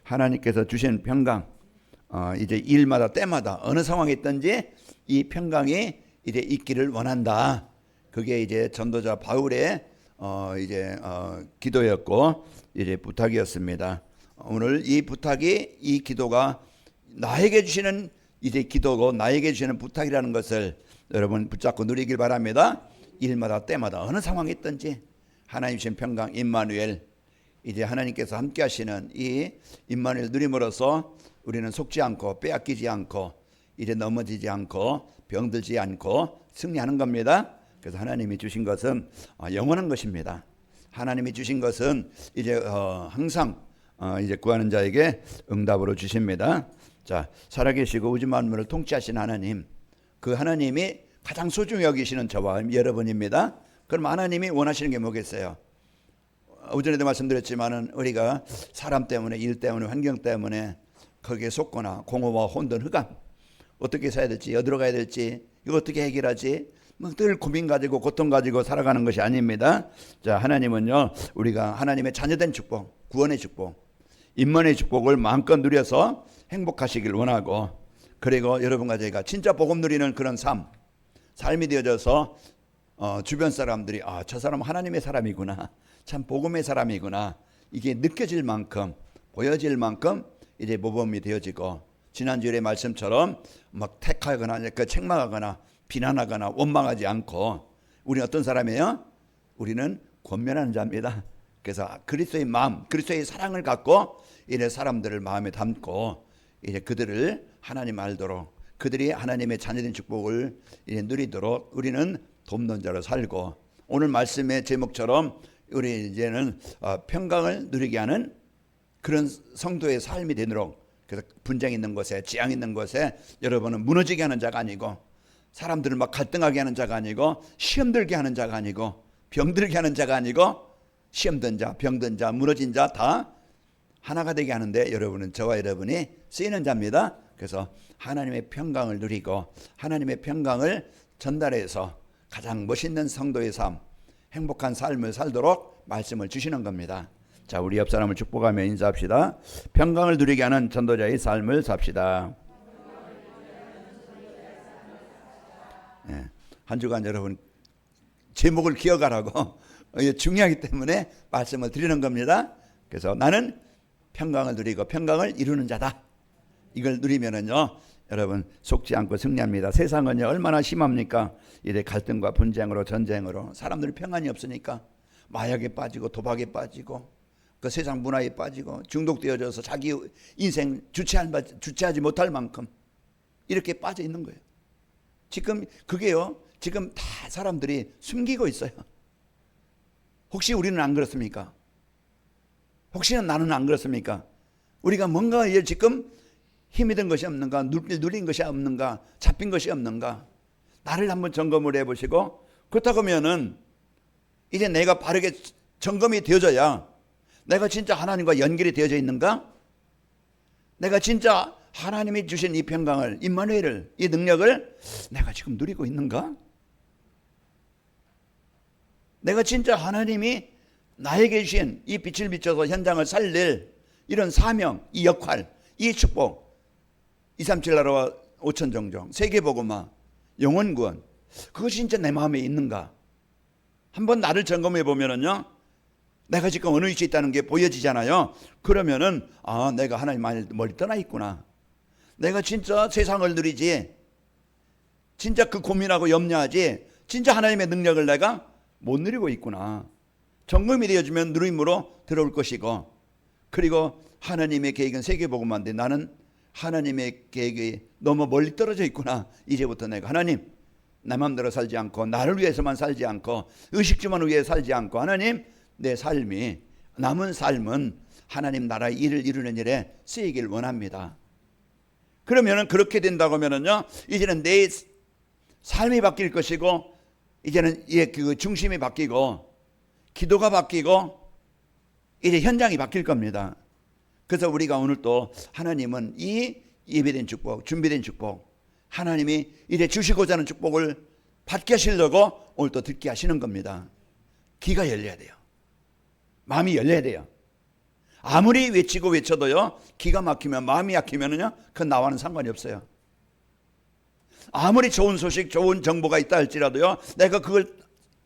하나님께서 주신 평강, 이제 일마다 때마다 어느 상황에 있든지 이 평강이 이제 있기를 원한다. 그게 이제 전도자 바울의 기도였고 이제 부탁이었습니다. 오늘 이 부탁이, 이 기도가 나에게 주시는 이제 기도고 나에게 주시는 부탁이라는 것을 여러분 붙잡고 누리길 바랍니다. 일마다 때마다 어느 상황에 있든지 하나님 주신 평강 임마누엘, 이제 하나님께서 함께 하시는 이 임마누엘 누림으로써 우리는 속지 않고 빼앗기지 않고 이제 넘어지지 않고 병들지 않고 승리하는 겁니다. 그래서 하나님이 주신 것은 영원한 것입니다. 하나님이 주신 것은 이제 항상 이제 구하는 자에게 응답으로 주십니다. 자, 살아계시고 우주 만물을 통치하신 하나님, 그 하나님이 가장 소중히 여기시는 저와 여러분입니다. 그럼 하나님이 원하시는 게 뭐겠어요? 오전에도 말씀드렸지만은 우리가 사람 때문에, 일 때문에, 환경 때문에 거기에 속거나 공허와 혼돈, 흑암, 어떻게 살아야 될지, 어디로 가야 될지, 이거 어떻게 해결하지, 늘 고민 가지고 고통 가지고 살아가는 것이 아닙니다. 자, 하나님은요, 우리가 하나님의 자녀된 축복, 구원의 축복, 임만의 축복을 마음껏 누려서 행복하시길 원하고, 그리고 여러분과 제가 진짜 복음 누리는 그런 삶이 되어져서 주변 사람들이 저 사람 하나님의 사람이구나, 참 복음의 사람이구나, 이게 느껴질 만큼, 보여질 만큼 이제 모범이 되어지고, 지난주에 말씀처럼 막 택하거나 책망하거나 비난하거나 원망하지 않고, 우리는 어떤 사람이에요? 우리는 권면하는 자입니다. 그래서 그리스도의 마음, 그리스도의 사랑을 갖고 이래 사람들을 마음에 담고 이제 그들을 하나님 알도록, 그들이 하나님의 자녀된 축복을 이제 누리도록 우리는 돕는 자로 살고, 오늘 말씀의 제목처럼 우리 이제는 평강을 누리게 하는 그런 성도의 삶이 되도록, 그래서 분쟁 있는 곳에, 지향 있는 곳에 여러분은 무너지게 하는 자가 아니고, 사람들을 막 갈등하게 하는 자가 아니고, 시험 들게 하는 자가 아니고, 병들게 하는 자가 아니고, 시험 든 자, 병든 자, 무너진 자 다 하나가 되게 하는데 여러분은, 저와 여러분이 쓰이는 자입니다. 그래서 하나님의 평강을 누리고 하나님의 평강을 전달해서 가장 멋있는 성도의 삶, 행복한 삶을 살도록 말씀을 주시는 겁니다. 자, 우리 옆 사람을 축복하며 인사합시다. 평강을 누리게 하는 전도자의 삶을 삽시다. 네, 한 주간 여러분 제목을 기억하라고 중요하기 때문에 말씀을 드리는 겁니다. 그래서 나는 평강을 누리고 평강을 이루는 자다. 이걸 누리면은요, 여러분 속지 않고 승리합니다. 세상은요 얼마나 심합니까? 이래 갈등과 분쟁으로, 전쟁으로 사람들이 평안이 없으니까 마약에 빠지고 도박에 빠지고 그 세상 문화에 빠지고 중독되어져서 자기 인생 주체하지 못할 만큼 이렇게 빠져 있는 거예요. 지금 그게요, 지금 다 사람들이 숨기고 있어요. 혹시 우리는 안 그렇습니까? 혹시나 나는 안 그렇습니까? 우리가 뭔가 지금 힘이 든 것이 없는가, 누린 것이 없는가, 잡힌 것이 없는가, 나를 한번 점검을 해보시고, 그렇다고 하면은 이제 내가 바르게 점검이 되어져야 내가 진짜 하나님과 연결이 되어져 있는가? 내가 진짜 하나님이 주신 이 평강을, 임마누엘을, 이 능력을 내가 지금 누리고 있는가? 내가 진짜 하나님이 나에게 주신 이 빛을 비춰서 현장을 살릴 이런 사명, 이 역할, 이 축복, 237 나라와 5천 종족, 세계복음화, 영혼구원, 그것이 진짜 내 마음에 있는가? 한번 나를 점검해 보면은요, 내가 지금 어느 위치에 있다는 게 보여지잖아요. 그러면은 내가 하나님 멀리 떠나 있구나. 내가 진짜 세상을 누리지, 진짜 그 고민하고 염려하지, 진짜 하나님의 능력을 내가 못 누리고 있구나. 점검이 되어지면 누림으로 들어올 것이고, 그리고 하나님의 계획은 세계복음화인데 나는 하나님의 계획이 너무 멀리 떨어져 있구나. 이제부터 내가 하나님, 내 마음대로 살지 않고 나를 위해서만 살지 않고 의식주만 위해 살지 않고, 하나님, 내 삶이, 남은 삶은 하나님 나라의 일을 이루는 일에 쓰이길 원합니다. 그러면은 그렇게 된다고 하면은요, 이제는 내 삶이 바뀔 것이고, 이제는 그 중심이 바뀌고 기도가 바뀌고 이제 현장이 바뀔 겁니다. 그래서 우리가 오늘 또 하나님은 이 예배된 축복, 준비된 축복, 하나님이 이제 주시고자 하는 축복을 받게 하시려고 오늘 또 듣게 하시는 겁니다. 귀가 열려야 돼요. 마음이 열려야 돼요. 아무리 외치고 외쳐도요, 기가 막히면, 마음이 약히면은요, 그건 나와는 상관이 없어요. 아무리 좋은 소식, 좋은 정보가 있다 할지라도요, 내가 그걸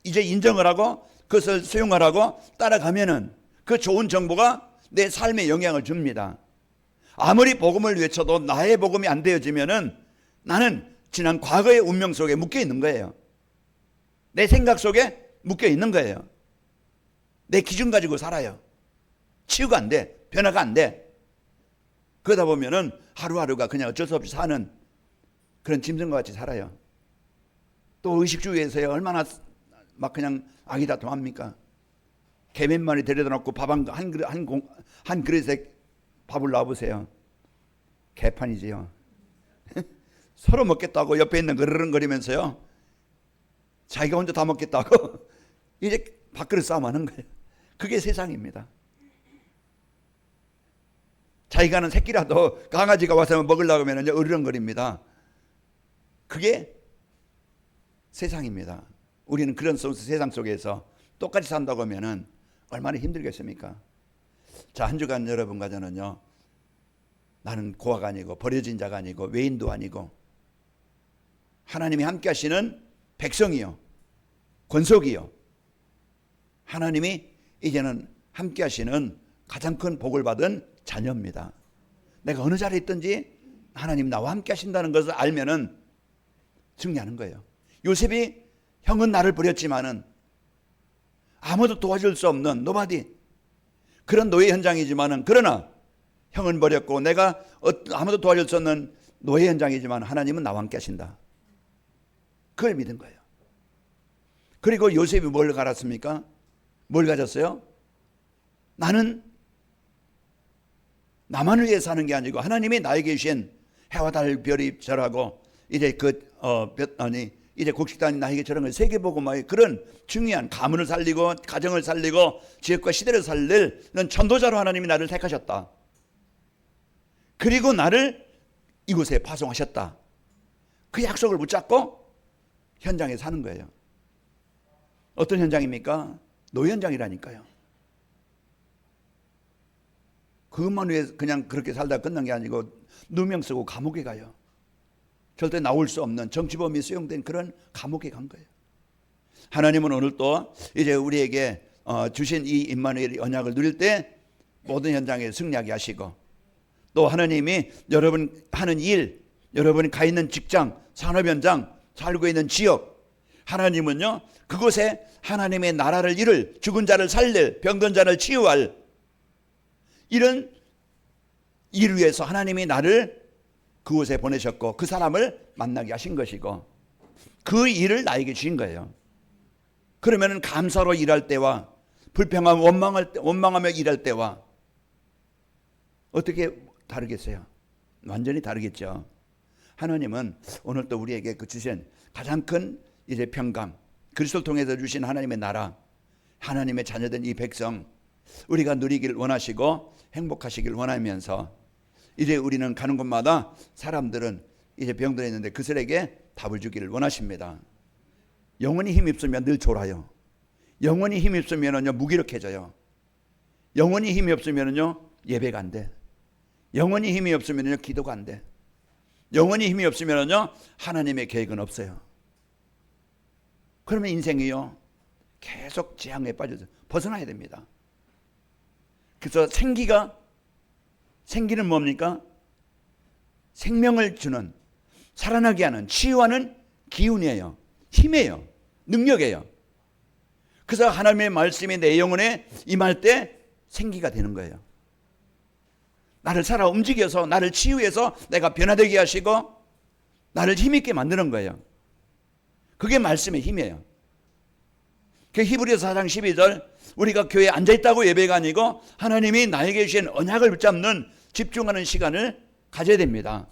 이제 인정을 하고 그것을 수용하라고 따라가면은 그 좋은 정보가 내 삶에 영향을 줍니다. 아무리 복음을 외쳐도 나의 복음이 안 되어지면은 나는 지난 과거의 운명 속에 묶여 있는 거예요. 내 생각 속에 묶여 있는 거예요. 내 기준 가지고 살아요. 치유가 안 돼. 변화가 안 돼. 그러다 보면은 하루하루가 그냥 어쩔 수 없이 사는 그런 짐승과 같이 살아요. 또 의식주의에서요, 얼마나 막 그냥 아기다툼합니까? 개 몇 마리 데려다 놓고 밥 한 그릇에 밥을 놔보세요. 개판이지요. 서로 먹겠다고 옆에 있는 그르릉거리면서요, 자기가 혼자 다 먹겠다고 이제 밥그릇 싸움하는 거예요. 그게 세상입니다. 자기가 하는 새끼라도 강아지가 와서 먹으려고 하면 으르렁거립니다. 그게 세상입니다. 우리는 그런 세상 속에서 똑같이 산다고 하면 얼마나 힘들겠습니까? 자, 한 주간 여러분과 저는요, 나는 고아가 아니고 버려진 자가 아니고 외인도 아니고 하나님이 함께 하시는 백성이요, 권속이요, 하나님이 이제는 함께 하시는 가장 큰 복을 받은 자녀입니다. 내가 어느 자리에 있든지 하나님 나와 함께 하신다는 것을 알면은 승리하는 거예요. 요셉이 형은 나를 버렸지만은 아무도 도와줄 수 없는 노바디, 그런 노예 현장이지만은, 그러나 형은 버렸고 내가 아무도 도와줄 수 없는 노예 현장이지만 하나님은 나와 함께 하신다. 그걸 믿은 거예요. 그리고 요셉이 뭘 가졌습니까? 뭘 가졌어요? 나는 나만을 위해 사는 게 아니고 하나님이 나에게 주신 해와 달 별이 절하고 이제 이제 곡식단이 나에게 저런 걸 세계복음화의 그런 중요한 가문을 살리고 가정을 살리고 지역과 시대를 살리는 전도자로 하나님이 나를 택하셨다. 그리고 나를 이곳에 파송하셨다. 그 약속을 붙잡고 현장에 사는 거예요. 어떤 현장입니까? 노예 현장이라니까요. 그것만 위해 그냥 그렇게 살다 끝난 게 아니고 누명 쓰고 감옥에 가요. 절대 나올 수 없는 정치범이 수용된 그런 감옥에 간 거예요. 하나님은 오늘 또 이제 우리에게 주신 이 임마누엘 언약을 누릴 때 모든 현장에 승리하게 하시고, 또 하나님이 여러분 하는 일, 여러분이 가 있는 직장, 산업 현장, 살고 있는 지역, 하나님은요 그곳에 하나님의 나라를 이룰, 죽은 자를 살릴, 병든 자를 치유할 이런 일을 위해서 하나님이 나를 그곳에 보내셨고 그 사람을 만나게 하신 것이고 그 일을 나에게 주신 거예요. 그러면 감사로 일할 때와 불평하고 원망하며 일할 때와 어떻게 다르겠어요? 완전히 다르겠죠. 하나님은 오늘 또 우리에게 그 주신 가장 큰 이제 평강, 그리스도를 통해서 주신 하나님의 나라, 하나님의 자녀된 이 백성, 우리가 누리길 원하시고 행복하시길 원하면서 이제 우리는 가는 곳마다 사람들은 이제 병들어 있는데 그들에게 답을 주기를 원하십니다. 영원히 힘이 없으면 늘 졸아요. 영원히 힘이 없으면은요 무기력해져요. 영원히 힘이 없으면은요 예배가 안 돼. 영원히 힘이 없으면은요 기도가 안 돼. 영원히 힘이 없으면은요 하나님의 계획은 없어요. 그러면 인생이요 계속 재앙에 빠져서 벗어나야 됩니다. 그래서 생기는 뭡니까? 생명을 주는, 살아나게 하는, 치유하는 기운이에요. 힘이에요. 능력이에요. 그래서 하나님의 말씀이 내 영혼에 임할 때 생기가 되는 거예요. 나를 살아 움직여서 나를 치유해서 내가 변화되게 하시고 나를 힘있게 만드는 거예요. 그게 말씀의 힘이에요. 그 히브리서 4장 12절, 우리가 교회에 앉아있다고 예배가 아니고 하나님이 나에게 주신 언약을 붙잡는 집중하는 시간을 가져야 됩니다.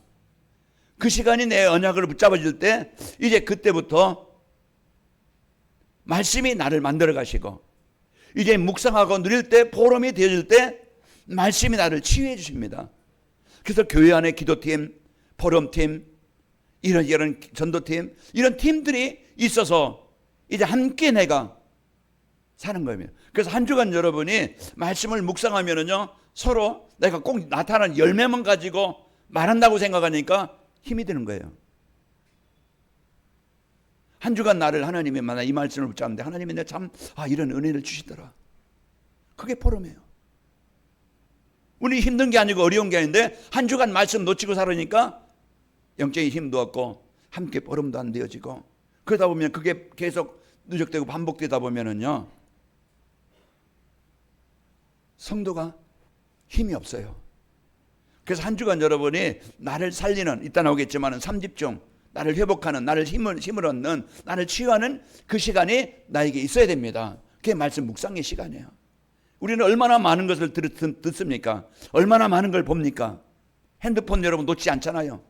그 시간이 내 언약을 붙잡아줄 때 이제 그때부터 말씀이 나를 만들어 가시고 이제 묵상하고 누릴 때, 포럼이 되어질 때 말씀이 나를 치유해 주십니다. 그래서 교회 안에 기도팀, 포럼팀, 이런 전도팀, 이런 팀들이 있어서 이제 함께 내가 사는 겁니다. 그래서 한 주간 여러분이 말씀을 묵상하면은요 서로 내가 꼭 나타나는 열매만 가지고 말한다고 생각하니까 힘이 드는 거예요. 한 주간 나를 하나님이 만나 이 말씀을 붙잡는데 하나님이 내가 참 이런 은혜를 주시더라. 그게 보름이에요. 우리 힘든 게 아니고 어려운 게 아닌데 한 주간 말씀 놓치고 살으니까 영적인 힘도 없고 함께 보름도 안 되어지고 그러다 보면 그게 계속 누적되고 반복되다 보면은요 성도가 힘이 없어요. 그래서 한 주간 여러분이 나를 살리는 이따 나오겠지만 3집중 나를 회복하는 나를 힘을 얻는 나를 치유하는 그 시간이 나에게 있어야 됩니다. 그게 말씀 묵상의 시간이에요. 우리는 얼마나 많은 것을 듣습니까? 얼마나 많은 걸 봅니까? 핸드폰 여러분 놓지 않잖아요.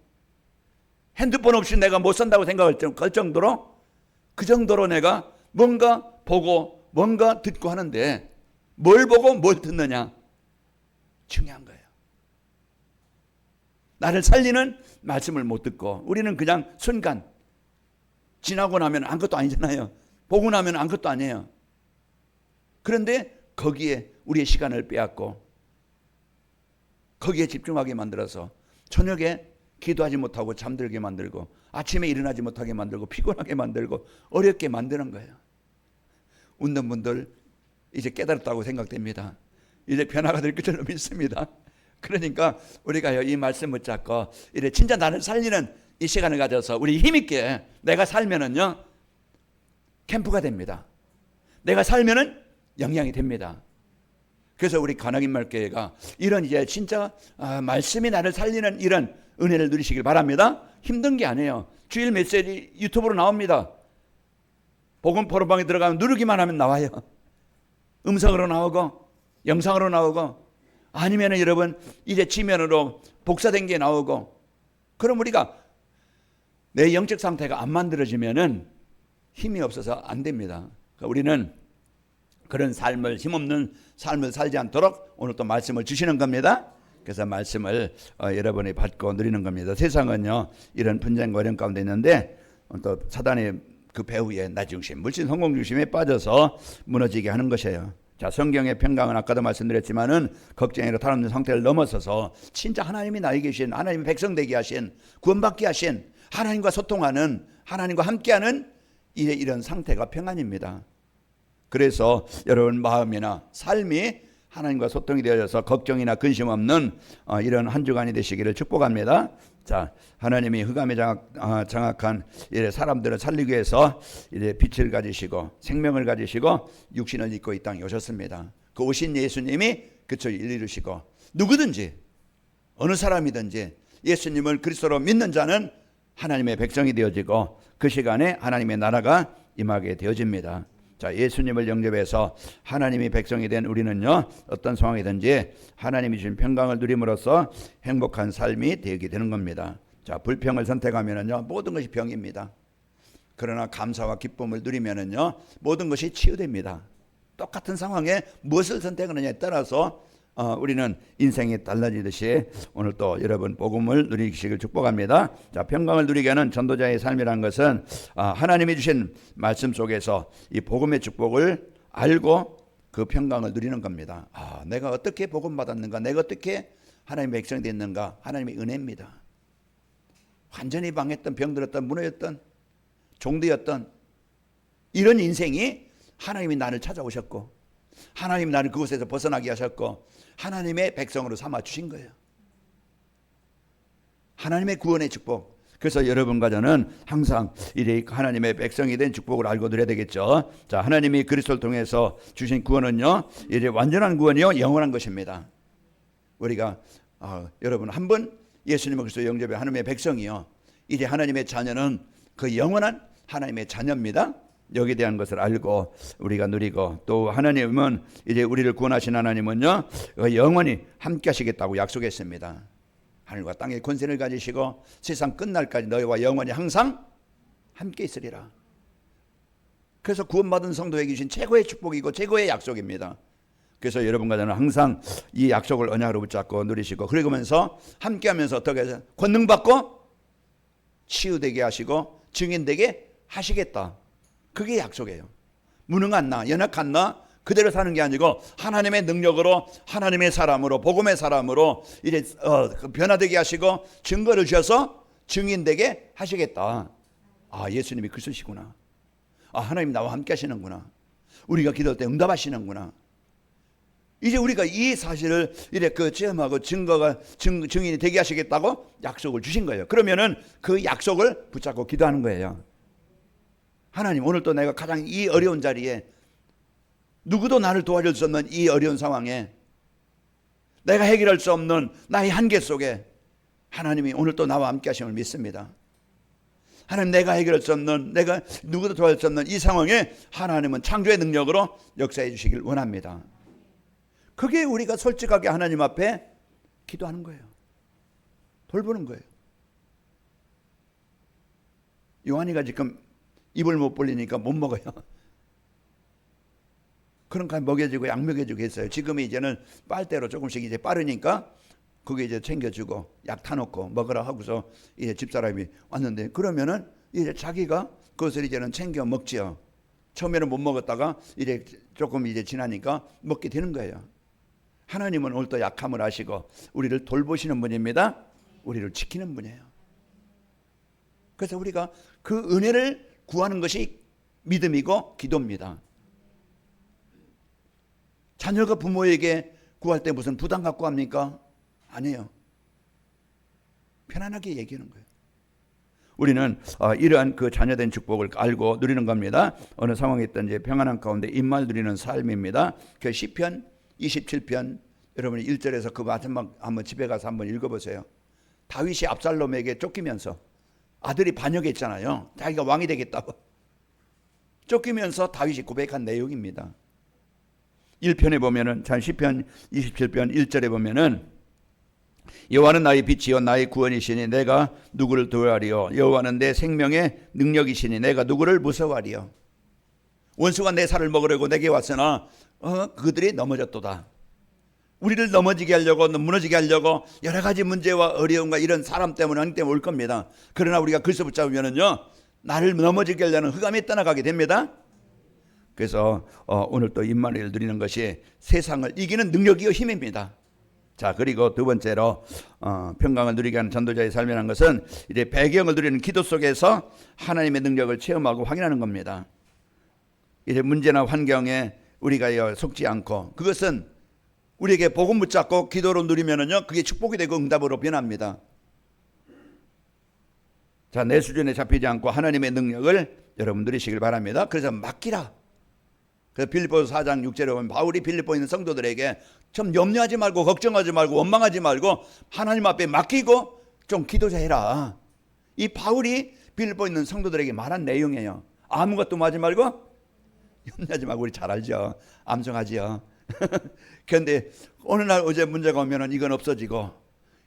핸드폰 없이 내가 못 산다고 생각할 정도로 그 정도로 내가 뭔가 보고 뭔가 듣고 하는데 뭘 보고 뭘 듣느냐 중요한 거예요. 나를 살리는 말씀을 못 듣고 우리는 그냥 순간 지나고 나면 아무것도 아니잖아요. 보고 나면 아무것도 아니에요. 그런데 거기에 우리의 시간을 빼앗고 거기에 집중하게 만들어서 저녁에 기도하지 못하고 잠들게 만들고 아침에 일어나지 못하게 만들고 피곤하게 만들고 어렵게 만드는 거예요. 웃는 분들 이제 깨달았다고 생각됩니다. 이제 변화가 될 줄로 믿습니다. 그러니까 우리가 이 말씀 붙잡고 이래 진짜 나를 살리는 이 시간을 가져서 우리 힘있게 내가 살면은요 캠프가 됩니다. 내가 살면은 영향이 됩니다. 그래서 우리 가나긴말교회가 이런 이제 진짜 말씀이 나를 살리는 이런 은혜를 누리시길 바랍니다. 힘든 게 아니에요. 주일 메시지 유튜브로 나옵니다. 복음 포럼방에 들어가면 누르기만 하면 나와요. 음성으로 나오고 영상으로 나오고 아니면은 여러분 이제 지면으로 복사된 게 나오고 그럼 우리가 내 영적 상태가 안 만들어지면은 힘이 없어서 안 됩니다. 그러니까 우리는 그런 삶을 힘없는 삶을 살지 않도록 오늘 또 말씀을 주시는 겁니다. 그래서 말씀을 여러분이 받고 누리는 겁니다. 세상은요 이런 분쟁과 어려움 가운데 있는데 또 사단의 그 배후에 나중심, 물질 성공 중심에 빠져서 무너지게 하는 것이에요. 자, 성경의 평강은 아까도 말씀드렸지만은 걱정으로 탈없는 상태를 넘어서서 진짜 하나님이 나에게 계신 하나님의 백성 되게 하신 구원받게 하신 하나님과 소통하는 하나님과 함께하는 이런 상태가 평안입니다. 그래서 여러분 마음이나 삶이 하나님과 소통이 되어져서 걱정이나 근심 없는 이런 한 주간이 되시기를 축복합니다. 자, 하나님이 흑암에 장악한 사람들을 살리기 위해서 이제 빛을 가지시고 생명을 가지시고 육신을 입고 이 땅에 오셨습니다. 그 오신 예수님이 그쵸 이루시고 누구든지 어느 사람이든지 예수님을 그리스도로 믿는 자는 하나님의 백성이 되어지고 그 시간에 하나님의 나라가 임하게 되어집니다. 자, 예수님을 영접해서 하나님이 백성이 된 우리는요 어떤 상황이든지 하나님이 주신 평강을 누림으로써 행복한 삶이 되게 되는 겁니다. 자, 불평을 선택하면은요 모든 것이 병입니다. 그러나 감사와 기쁨을 누리면은요 모든 것이 치유됩니다. 똑같은 상황에 무엇을 선택하느냐에 따라서 우리는 인생이 달라지듯이 오늘 또 여러분 복음을 누리시길 축복합니다. 자, 평강을 누리게 하는 전도자의 삶이라는 것은 하나님이 주신 말씀 속에서 이 복음의 축복을 알고 그 평강을 누리는 겁니다. 내가 어떻게 복음 받았는가, 내가 어떻게 하나님의 백성이 됐는가, 하나님의 은혜입니다. 완전히 방했던, 병들었던, 무너졌던, 종되었던 이런 인생이 하나님이 나를 찾아오셨고 하나님이 나를 그곳에서 벗어나게 하셨고 하나님의 백성으로 삼아 주신 거예요. 하나님의 구원의 축복. 그래서 여러분과 저는 항상 이래 하나님의 백성이 된 축복을 알고 드려야 되겠죠. 자, 하나님이 그리스도를 통해서 주신 구원은요 이제 완전한 구원이요 영원한 것입니다. 우리가 여러분 한번 예수님을 그리스도 영접해 하나님의 백성이요 이제 하나님의 자녀는 그 영원한 하나님의 자녀입니다. 여기에 대한 것을 알고 우리가 누리고 또 하나님은 이제 우리를 구원하신 하나님은요 영원히 함께 하시겠다고 약속했습니다. 하늘과 땅의 권세를 가지시고 세상 끝날까지 너희와 영원히 항상 함께 있으리라. 그래서 구원받은 성도에게 주신 최고의 축복이고 최고의 약속입니다. 그래서 여러분과 저는 항상 이 약속을 언약으로 붙잡고 누리시고 그러면서 함께하면서 어떻게 해서 권능받고 치유되게 하시고 증인되게 하시겠다. 그게 약속이에요. 무능한 나, 연약한 나, 그대로 사는 게 아니고 하나님의 능력으로, 하나님의 사람으로, 복음의 사람으로 이제 변화되게 하시고 증거를 주셔서 증인되게 하시겠다. 아, 예수님이 그러시구나. 아, 하나님 나와 함께 하시는구나. 우리가 기도할 때 응답하시는구나. 이제 우리가 이 사실을 이래 체험하고 증인이 되게 하시겠다고 약속을 주신 거예요. 그러면은 그 약속을 붙잡고 기도하는 거예요. 하나님, 오늘 또 내가 가장 이 어려운 자리에, 누구도 나를 도와줄 수 없는 이 어려운 상황에, 내가 해결할 수 없는 나의 한계 속에 하나님이 오늘 또 나와 함께 하심을 믿습니다. 하나님, 내가 해결할 수 없는, 내가 누구도 도와줄 수 없는 이 상황에 하나님은 창조의 능력으로 역사해 주시길 원합니다. 그게 우리가 솔직하게 하나님 앞에 기도하는 거예요. 돌보는 거예요. 요한이가 지금 입을 못 벌리니까 못 먹어요. 그러니까 먹여주고 약 먹여주고 했어요. 지금 이제는 빨대로 조금씩 이제 빠르니까 그게 이제 챙겨주고 약 타놓고 먹으라 하고서 이제 집사람이 왔는데, 그러면은 이제 자기가 그것을 이제는 챙겨 먹지요. 처음에는 못 먹었다가 이제 조금 이제 지나니까 먹게 되는 거예요. 하나님은 오늘 또 약함을 아시고 우리를 돌보시는 분입니다. 우리를 지키는 분이에요. 그래서 우리가 그 은혜를 구하는 것이 믿음이고 기도입니다. 자녀가 부모에게 구할 때 무슨 부담 갖고 합니까? 아니에요. 편안하게 얘기하는 거예요. 우리는 이러한 그 자녀된 축복을 알고 누리는 겁니다. 어느 상황에 있든지 평안한 가운데 입만 누리는 삶입니다. 그 시편 27편, 여러분이 1절에서 그 마지막 한번 집에 가서 한번 읽어보세요. 다윗이 압살롬에게 쫓기면서, 아들이 반역했잖아요. 자기가 왕이 되겠다고 쫓기면서 다윗이 고백한 내용입니다. 1편에 보면은, 시편 27편 1절에 보면은, 여호와는 나의 빛이요 나의 구원이시니 내가 누구를 두려워하리요. 여호와는 내 생명의 능력이시니 내가 누구를 무서워하리요. 원수가 내 살을 먹으려고 내게 왔으나 그들이 넘어졌도다. 우리를 넘어지게 하려고, 무너지게 하려고 여러 가지 문제와 어려움과 이런 사람 때문에, 하나님 때문에 올 겁니다. 그러나 우리가 그리스도 붙잡으면은요, 나를 넘어지게 하려는 흑암이 떠나가게 됩니다. 그래서 오늘 또 임마누엘 누리는 것이 세상을 이기는 능력이요 힘입니다. 자, 그리고 두 번째로 평강을 누리게 하는 전도자의 삶이라는 것은 이제 배경을 누리는 기도 속에서 하나님의 능력을 체험하고 확인하는 겁니다. 이제 문제나 환경에 우리가 속지 않고, 그것은 우리에게 복음 붙잡고 기도로 누리면은요, 그게 축복이 되고 응답으로 변합니다. 자, 내 수준에 잡히지 않고 하나님의 능력을 여러분 누리시길 바랍니다. 그래서 맡기라. 그래서 빌립보서 4장 6절에 보면 바울이 빌립보에 있는 성도들에게 좀 염려하지 말고 걱정하지 말고 원망하지 말고 하나님 앞에 맡기고 좀 기도해라. 이 바울이 빌립보에 있는 성도들에게 말한 내용이에요. 아무것도 하지 말고 염려하지 말고, 우리 잘 알죠. 암송하지요. 그런데 어느 날 어제 문제가 오면은 이건 없어지고,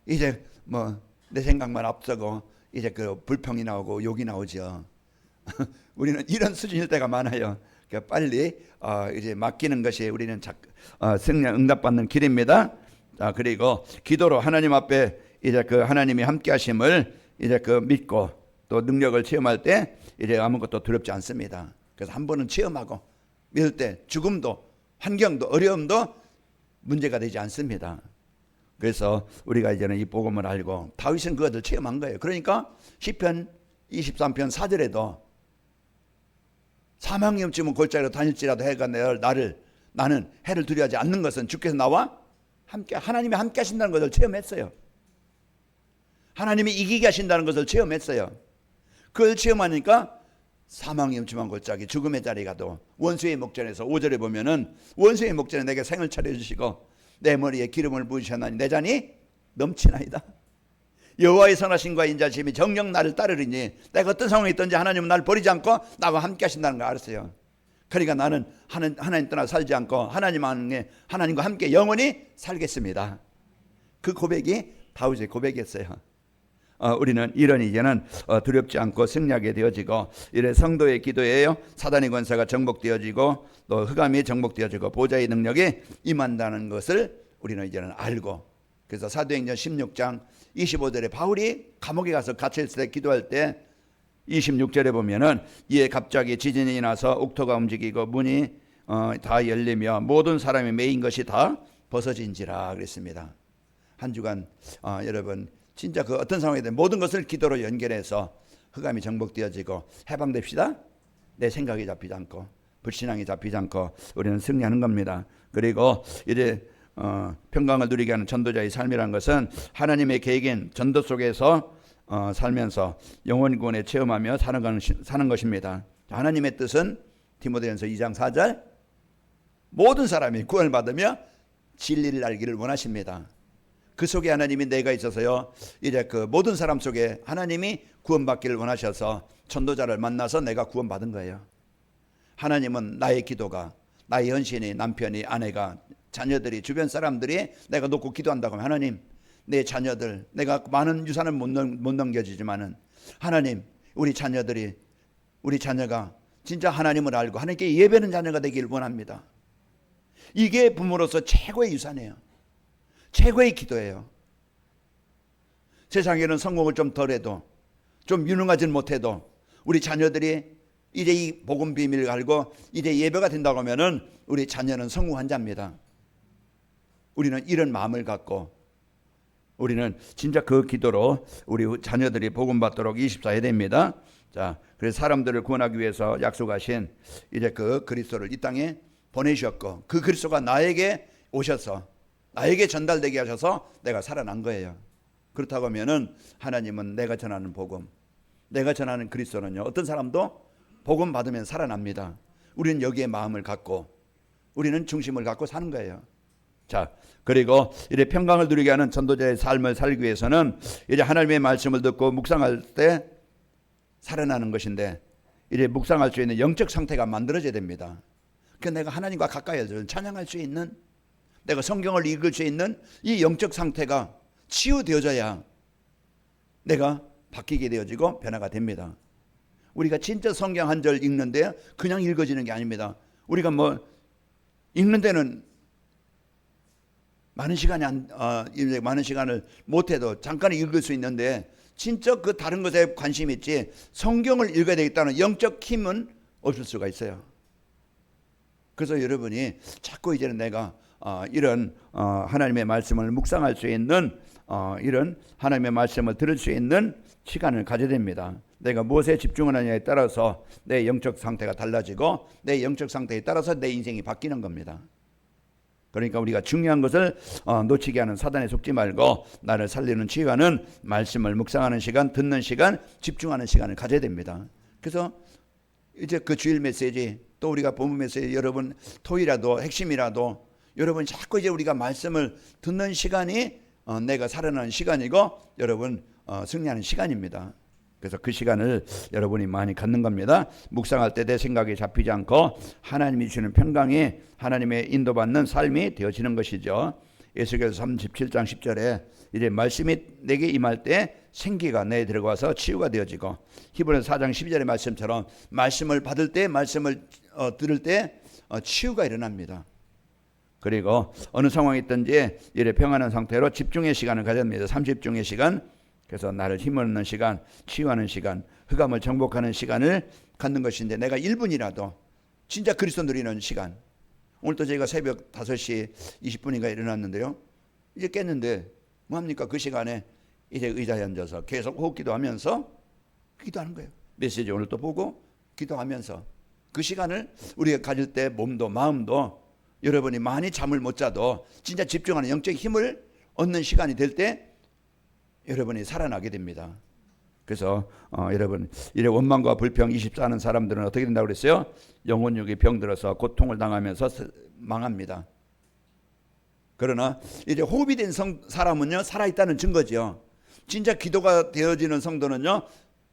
이제 뭐 내 생각만 앞서고 이제 그 불평이 나오고 욕이 나오죠. 우리는 이런 수준일 때가 많아요. 그러니까 빨리 이제 맡기는 것이 우리는 승리 응답받는 길입니다. 자, 그리고 기도로 하나님 앞에 이제 그 하나님이 함께 하심을 이제 그 믿고 또 능력을 체험할 때 이제 아무것도 두렵지 않습니다. 그래서 한 번은 체험하고 믿을 때 죽음도 환경도 어려움도 문제가 되지 않습니다. 그래서 우리가 이제는 이 복음을 알고, 다윗은 그것을 체험한 거예요. 그러니까 시편 23편 4절에도 사망이 없지만 골짜기로 다닐지라도 해가 나는 해를 두려워하지 않는 것은 주께서 나와 함께, 하나님이 함께 하신다는 것을 체험했어요. 하나님이 이기게 하신다는 것을 체험했어요. 그걸 체험하니까 사망이 없지만 골짜기, 죽음의 자리 가도 원수의 목전에서 5절에 보면은, 원수의 목전에 내게 생을 차려주시고 내 머리에 기름을 부으셨나니 내 잔이 넘치나이다. 여호와의 선하심과 인자심이 정녕 나를 따르리니, 내가 어떤 상황에 있든지 하나님은 나를 버리지 않고 나와 함께 하신다는 걸 알았어요. 그러니까 나는 하나님 떠나 살지 않고 하나님과 함께 영원히 살겠습니다. 그 고백이 다윗의 고백이었어요. 우리는 이런 이제는 두렵지 않고 승리하게 되어지고, 이래 성도의 기도에요 사단의 권세가 정복되어지고 또 흑암이 정복되어지고 보좌의 능력이 임한다는 것을 우리는 이제는 알고, 그래서 사도행전 16장 25절에 바울이 감옥에 가서 갇혀있을 때 기도할 때 26절에 보면은, 이에 갑자기 지진이 나서 옥토가 움직이고 문이 다 열리며 모든 사람이 매인 것이 다 벗어진지라 그랬습니다. 한 주간 여러분 진짜 그 어떤 상황이든 모든 것을 기도로 연결해서 흑암이 정복되어지고 해방됩시다. 내 생각이 잡히지 않고 불신앙이 잡히지 않고 우리는 승리하는 겁니다. 그리고 이제 평강을 누리게 하는 전도자의 삶이라는 것은 하나님의 계획인 전도 속에서 살면서 영혼 구원에 체험하며 사는 것입니다. 하나님의 뜻은 디모데전서 2장 4절 모든 사람이 구원을 받으며 진리를 알기를 원하십니다. 그 속에 하나님이 내가 있어서요. 이제 그 모든 사람 속에 하나님이 구원받기를 원하셔서 전도자를 만나서 내가 구원받은 거예요. 하나님은 나의 기도가 나의 헌신이 남편이 아내가 자녀들이 주변 사람들이 내가 놓고 기도한다고 하면 하나님 내 자녀들 내가 많은 유산을 못 넘겨주지만은 하나님 우리 자녀가 진짜 하나님을 알고 하나님께 예배하는 자녀가 되길 원합니다. 이게 부모로서 최고의 유산이에요. 최고의 기도예요. 세상에는 성공을 좀 덜해도 좀 유능하진 못해도 우리 자녀들이 이제 이 복음 비밀을 알고 이제 예배가 된다고 하면은 우리 자녀는 성공한 자입니다. 우리는 이런 마음을 갖고 우리는 진짜 그 기도로 우리 자녀들이 복음 받도록 24해야 됩니다. 자, 그래서 사람들을 구원하기 위해서 약속하신 이제 그 그리스도를 이 땅에 보내주셨고 그 그리스도가 나에게 오셔서 나에게 전달되게 하셔서 내가 살아난 거예요. 그렇다고 하면은 하나님은 내가 전하는 복음, 내가 전하는 그리스도는요 어떤 사람도 복음 받으면 살아납니다. 우리는 여기에 마음을 갖고 우리는 중심을 갖고 사는 거예요. 자, 그리고 이제 평강을 누리게 하는 전도자의 삶을 살기 위해서는 이제 하나님의 말씀을 듣고 묵상할 때 살아나는 것인데 이제 묵상할 수 있는 영적 상태가 만들어져야 됩니다. 그러니까 내가 하나님과 가까이 찬양할 수 있는 내가 성경을 읽을 수 있는 이 영적 상태가 치유되어져야 내가 바뀌게 되어지고 변화가 됩니다. 우리가 진짜 성경 한 절 읽는데 그냥 읽어지는 게 아닙니다. 우리가 뭐 읽는 데는 많은 시간을 못해도 잠깐 읽을 수 있는데 진짜 그 다른 것에 관심이 있지 성경을 읽어야 되겠다는 영적 힘은 없을 수가 있어요. 그래서 여러분이 자꾸 이제는 내가 이런 하나님의 말씀을 묵상할 수 있는 이런 하나님의 말씀을 들을 수 있는 시간을 가져야 됩니다. 내가 무엇에 집중하느냐에 따라서 내 영적 상태가 달라지고 내 영적 상태에 따라서 내 인생이 바뀌는 겁니다. 그러니까 우리가 중요한 것을 놓치게 하는 사단에 속지 말고 나를 살리는 시간은 말씀을 묵상하는 시간, 듣는 시간, 집중하는 시간을 가져야 됩니다. 그래서 이제 그 주일 메시지 또 우리가 본문 메시지 여러분 토요일이라도 핵심이라도 여러분 자꾸 이제 우리가 말씀을 듣는 시간이 내가 살아나는 시간이고 여러분 승리하는 시간입니다. 그래서 그 시간을 여러분이 많이 갖는 겁니다. 묵상할 때 내 생각이 잡히지 않고 하나님이 주시는 평강이 하나님의 인도받는 삶이 되어지는 것이죠. 에스겔서 37장 10절에 이제 말씀이 내게 임할 때 생기가 내에 들어가서 치유가 되어지고 히브리서 4장 12절의 말씀처럼 말씀을 받을 때 말씀을 들을 때 치유가 일어납니다. 그리고 어느 상황이 있든지 이래 평안한 상태로 집중의 시간을 가져야 합니다. 30중의 시간. 그래서 나를 힘을 얻는 시간, 치유하는 시간, 흑암을 정복하는 시간을 갖는 것인데 내가 1분이라도 진짜 그리스도 누리는 시간. 오늘도 저희가 새벽 5시 20분인가 일어났는데요. 이제 깼는데 뭐합니까? 그 시간에 이제 의자에 앉아서 계속 호흡 기도하면서 기도하는 거예요. 메시지 오늘 또 보고 기도하면서 그 시간을 우리가 가질 때 몸도 마음도 여러분이 많이 잠을 못 자도 진짜 집중하는 영적 힘을 얻는 시간이 될 때 여러분이 살아나게 됩니다. 그래서 여러분 이래 원망과 불평 24하는 사람들은 어떻게 된다고 그랬어요? 영혼육이 병들어서 고통을 당하면서 망합니다. 그러나 이제 호흡이 된 사람은요 살아있다는 증거죠. 진짜 기도가 되어지는 성도는요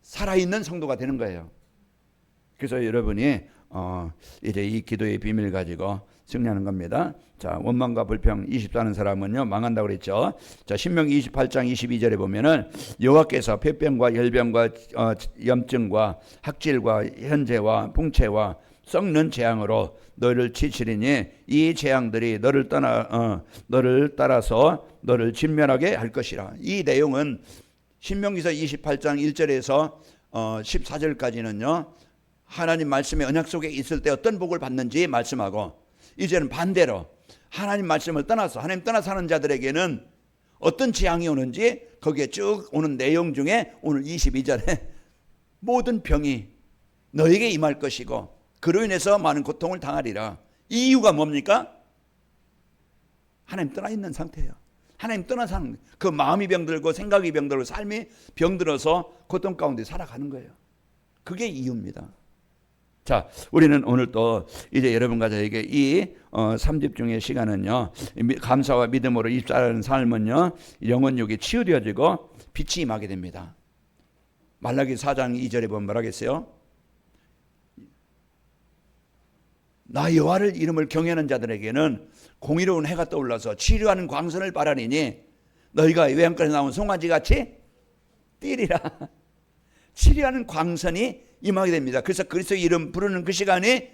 살아있는 성도가 되는 거예요. 그래서 여러분이 이제 이 기도의 비밀을 가지고 승리하는 겁니다. 자, 원망과 불평 24하는 사람은요 망한다고 그랬죠. 자, 신명기 28장 22절에 보면은 여호와께서 폐병과 열병과 염증과 학질과 현재와 풍채와 썩는 재앙으로 너를 치시리니 이 재앙들이 너를 따라서 너를 진멸하게 할 것이라. 이 내용은 신명기서 28장 1절에서 14절까지는요 하나님 말씀의 언약 속에 있을 때 어떤 복을 받는지 말씀하고, 이제는 반대로 하나님 말씀을 떠나서 하나님 떠나 사는 자들에게는 어떤 재앙이 오는지 거기에 쭉 오는 내용 중에 오늘 22절에 모든 병이 너에게 임할 것이고 그로 인해서 많은 고통을 당하리라. 이 이유가 뭡니까? 하나님 떠나 있는 상태예요. 하나님 떠나 사는, 그 마음이 병들고 생각이 병들고 삶이 병들어서 고통 가운데 살아가는 거예요. 그게 이유입니다. 자, 우리는 오늘 또 이제 여러분과 저에게 이 3집중의 시간은요, 감사와 믿음으로 입사하는 삶은요, 영혼육이 치유되어지고 빛이 임하게 됩니다. 말라기 4장 2절에 보면 뭐라 하겠어요? 나 여호와를 이름을 경외하는 자들에게는 공의로운 해가 떠올라서 치료하는 광선을 바라리니 너희가 외양간에 나온 송아지같이 뛰리라. 치료하는 광선이 임하게 됩니다. 그래서 그리스도의 이름 부르는 그 시간이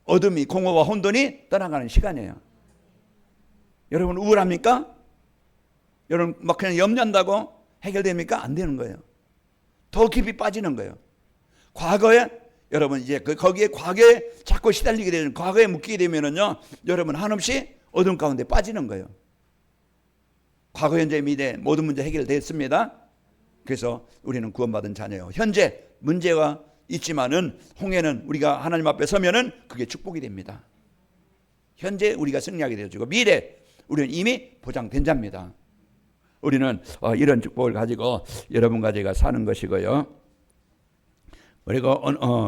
어둠이, 공허와 혼돈이 떠나가는 시간이에요. 여러분 우울합니까? 여러분 막 그냥 염려한다고 해결됩니까? 안 되는 거예요. 더 깊이 빠지는 거예요. 과거에 여러분 이제 거기에 과거에 자꾸 시달리게 되는, 과거에 묶이게 되면은요, 여러분 한없이 어둠 가운데 빠지는 거예요. 과거, 현재, 미래 모든 문제 해결됐습니다. 그래서 우리는 구원받은 자녀예요. 현재 문제가 있지만은 홍해는 우리가 하나님 앞에 서면은 그게 축복이 됩니다. 현재 우리가 승리하게 되어지고 미래 우리는 이미 보장된 자입니다. 우리는 이런 축복을 가지고 여러분과 제가 사는 것이고요. 그리고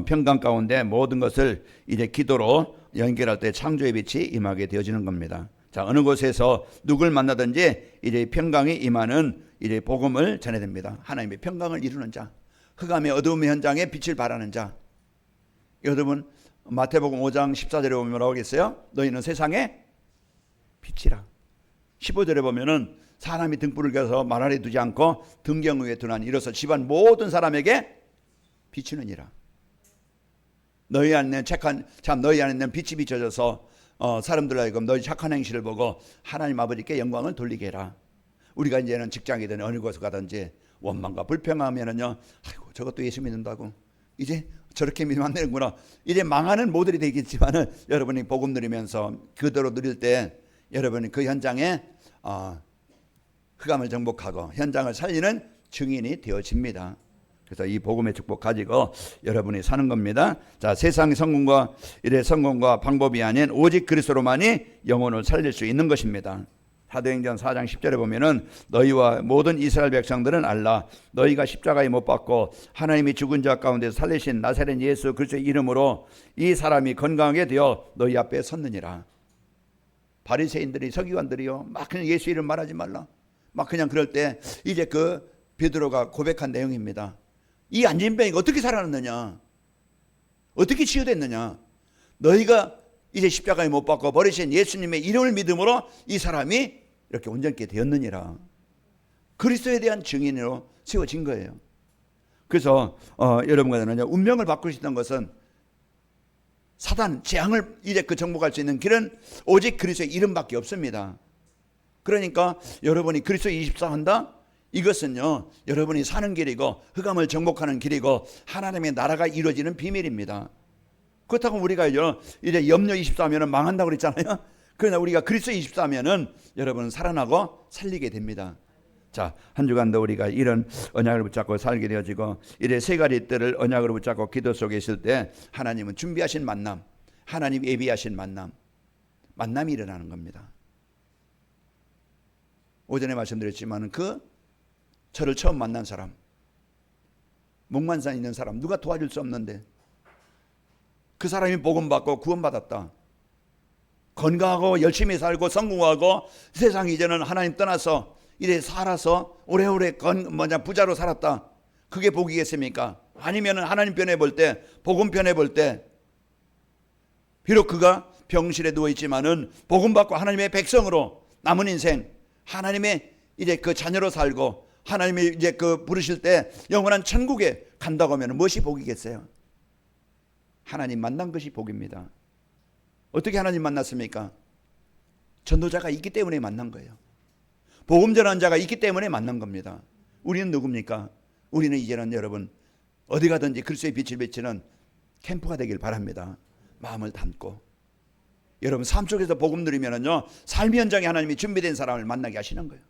평강 가운데 모든 것을 이제 기도로 연결할 때 창조의 빛이 임하게 되어지는 겁니다. 자, 어느 곳에서 누굴 만나든지 이제 평강이 임하는 이제 복음을 전해야 됩니다. 하나님의 평강을 이루는 자, 흑암의 어두움의 현장에 빛을 발하는 자. 여러분 마태복음 5장 14절에 보면 뭐라고 하겠어요? 너희는 세상의 빛이라. 15절에 보면은 사람이 등불을 켜서 말 아래 두지 않고 등경 위에 두나니 이로써 집안 모든 사람에게 비추느니라. 너희 안에 너희 안에 있는 빛이 비춰져서 사람들 하여금 너희 착한 행실을 보고 하나님 아버지께 영광을 돌리게 해라. 우리가 이제는 직장이든 어느 곳에 가든지 원망과 불평하면은요, 아이고 저것도 예수 믿는다고 이제 저렇게 믿으면 안 되는구나. 이제 망하는 모델이 되겠지만은 여러분이 복음 누리면서 그대로 누릴 때 여러분이 그 현장에 흑암을 정복하고 현장을 살리는 증인이 되어집니다. 그래서 이 복음의 축복 가지고 여러분이 사는 겁니다. 자, 세상의 성공과 방법이 아닌 오직 그리스도로만이 영혼을 살릴 수 있는 것입니다. 사도행전 4장 10절에 보면은 너희와 모든 이스라엘 백성들은 알라. 너희가 십자가에 못 박고 하나님이 죽은 자 가운데서 살리신 나사렛 예수 그리스도의 이름으로 이 사람이 건강하게 되어 너희 앞에 섰느니라. 바리새인들이, 서기관들이요, 막 그냥 예수 이름 말하지 말라, 막 그냥 그럴 때 이제 그 베드로가 고백한 내용입니다. 이 안진병이가 어떻게 살아났느냐, 어떻게 치유됐느냐. 너희가 이제 십자가에 못 박고 버리신 예수님의 이름을 믿음으로 이 사람이 이렇게 온전케 되었느니라. 그리스도에 대한 증인으로 세워진 거예요. 그래서 여러분과 저는 운명을 바꿀 수 있는 것은 사단, 재앙을 이제 정복할 수 있는 길은 오직 그리스도의 이름밖에 없습니다. 그러니까 여러분이 그리스도 24 한다? 이것은요, 여러분이 사는 길이고 흑암을 정복하는 길이고 하나님의 나라가 이루어지는 비밀입니다. 그렇다고 우리가 이제 염려 24면은 망한다고 그랬잖아요. 그러나 우리가 그리스도 24면은 여러분 살아나고 살리게 됩니다. 자, 한 주간도 우리가 이런 언약을 붙잡고 살게 되어지고 이래 세 가지 뜰을 언약으로 붙잡고 기도 속에 있을 때 하나님은 준비하신 만남, 하나님 예비하신 만남이 일어나는 겁니다. 오전에 말씀드렸지만 저를 처음 만난 사람, 목만산 있는 사람, 누가 도와줄 수 없는데 그 사람이 복음받고 구원받았다. 건강하고 열심히 살고 성공하고 세상 이제는 하나님 떠나서 이래 살아서 오래오래 부자로 살았다. 그게 복이겠습니까? 아니면 하나님 편에 볼 때, 복음 편에 볼 때 비록 그가 병실에 누워있지만은 복음받고 하나님의 백성으로 남은 인생 하나님의 이제 그 자녀로 살고 하나님이 이제 부르실 때 영원한 천국에 간다고 하면 무엇이 복이겠어요? 하나님 만난 것이 복입니다. 어떻게 하나님 만났습니까? 전도자가 있기 때문에 만난 거예요. 복음 전하는 자가 있기 때문에 만난 겁니다. 우리는 누굽니까? 우리는 이제는 여러분 어디 가든지 그리스도의 빛을 비치는 캠프가 되길 바랍니다. 마음을 담고 여러분 삶 속에서 복음 누리면은요 삶의 현장에 하나님이 준비된 사람을 만나게 하시는 거예요.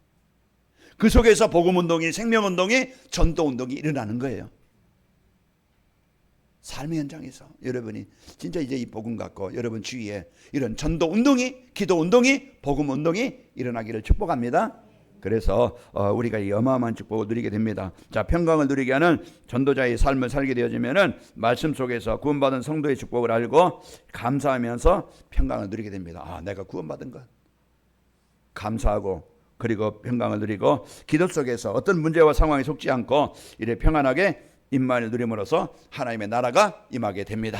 그 속에서 복음 운동이, 생명 운동이, 전도 운동이 일어나는 거예요. 삶의 현장에서 여러분이 진짜 이제 이 복음 갖고 여러분 주위에 이런 전도 운동이, 기도 운동이, 복음 운동이 일어나기를 축복합니다. 그래서 우리가 이 어마어마한 축복을 누리게 됩니다. 자, 평강을 누리게 하는 전도자의 삶을 살게 되어지면은 말씀 속에서 구원받은 성도의 축복을 알고 감사하면서 평강을 누리게 됩니다. 아, 내가 구원받은 것 감사하고 그리고 평강을 누리고 기도 속에서 어떤 문제와 상황에 속지 않고 이래 평안하게 임만을 누림으로써 하나님의 나라가 임하게 됩니다.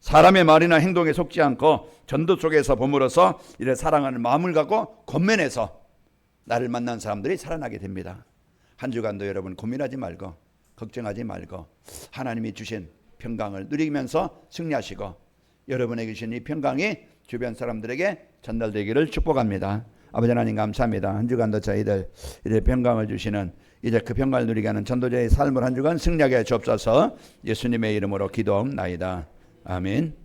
사람의 말이나 행동에 속지 않고 전도 속에서 범으로써 이래 사랑하는 마음을 갖고 권면해서 나를 만난 사람들이 살아나게 됩니다. 한 주간도 여러분 고민하지 말고 걱정하지 말고 하나님이 주신 평강을 누리면서 승리하시고 여러분에게 주신 이 평강이 주변 사람들에게 전달되기를 축복합니다. 아버지 하나님 감사합니다. 한 주간도 저희들 이래 평강을 주시는 이제 그 평강을 누리게 하는 전도자의 삶을 한 주간 승리하게 주옵소서. 예수님의 이름으로 기도하옵나이다. 아멘.